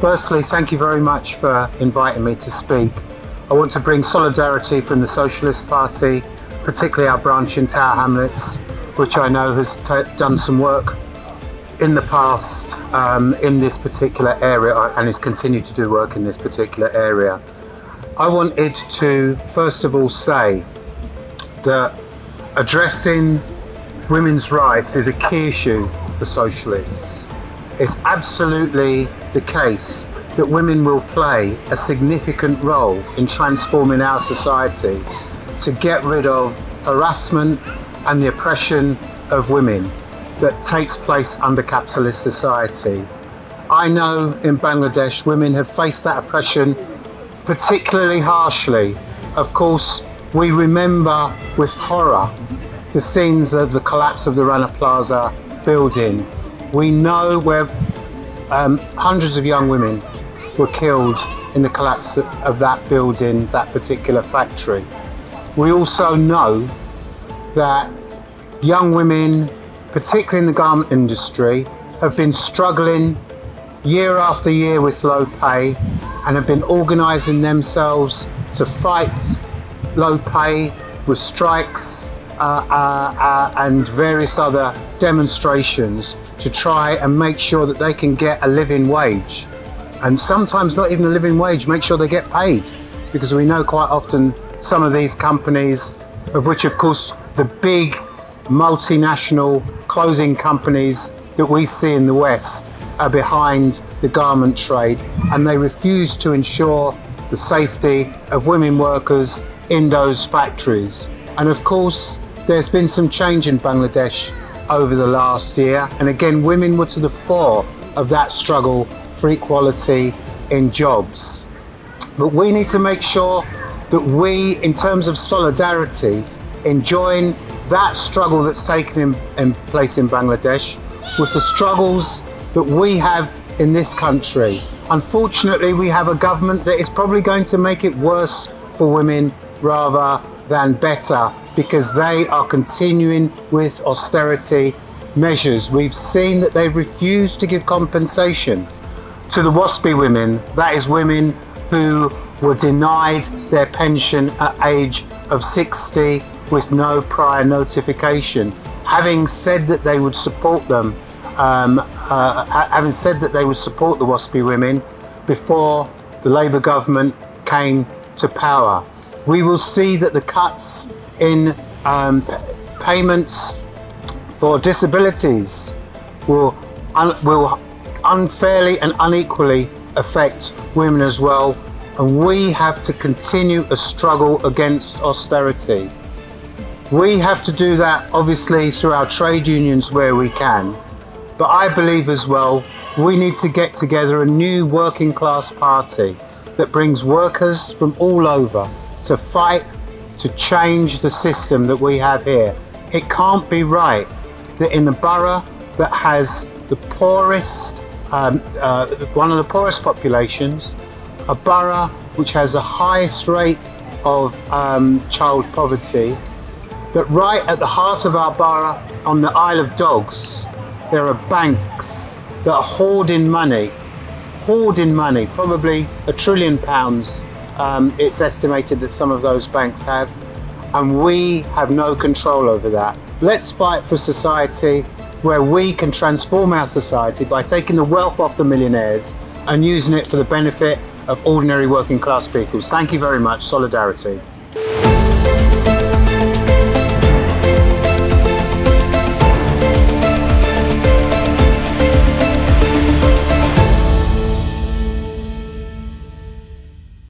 Firstly, thank you very much for inviting me to speak. I want to bring solidarity from the Socialist Party, particularly our branch in Tower Hamlets, which I know has done some work in the past in this particular area and has continued to do work in this particular area. I wanted to first of all say that addressing women's rights is a key issue for socialists. It's absolutely the case that women will play a significant role in transforming our society to get rid of harassment and the oppression of women that takes place under capitalist society. I know in Bangladesh women have faced that oppression particularly harshly. Of course, we remember with horror the scenes of the collapse of the Rana Plaza building. We know where hundreds of young women were killed in the collapse of that building, that particular factory. We also know that young women, particularly in the garment industry, have been struggling year after year with low pay and have been organising themselves to fight low pay with strikes and various other demonstrations to try and make sure that they can get a living wage. And sometimes not even a living wage, make sure they get paid. Because we know quite often some of these companies, of which of course the big multinational clothing companies that we see in the West are behind the garment trade, and they refuse to ensure the safety of women workers in those factories. And of course, there's been some change in Bangladesh over the last year, and again, women were to the fore of that struggle for equality in jobs. But we need to make sure that we, in terms of solidarity, enjoying that struggle that's taken in place in Bangladesh with the struggles that we have in this country. Unfortunately, we have a government that is probably going to make it worse for women rather than better, because they are continuing with austerity measures. We've seen that they've refused to give compensation to the WASPI women, that is women who were denied their pension at age of 60 with no prior notification. Having said that they would support them, having said that they would support the WASPI women before the Labour government came to power. We will see that the cuts in payments for disabilities will unfairly and unequally affect women as well, and we have to continue a struggle against austerity. We have to do that obviously through our trade unions where we can, but I believe as well we need to get together a new working class party that brings workers from all over to fight to change the system that we have here. It can't be right that in the borough that has the poorest, one of the poorest populations, a borough which has the highest rate of child poverty, that right at the heart of our borough, on the Isle of Dogs, there are banks that are hoarding money, probably £1 trillion. It's estimated that some of those banks have, and we have no control over that. Let's fight for a society where we can transform our society by taking the wealth off the millionaires and using it for the benefit of ordinary working class people. Thank you very much. Solidarity.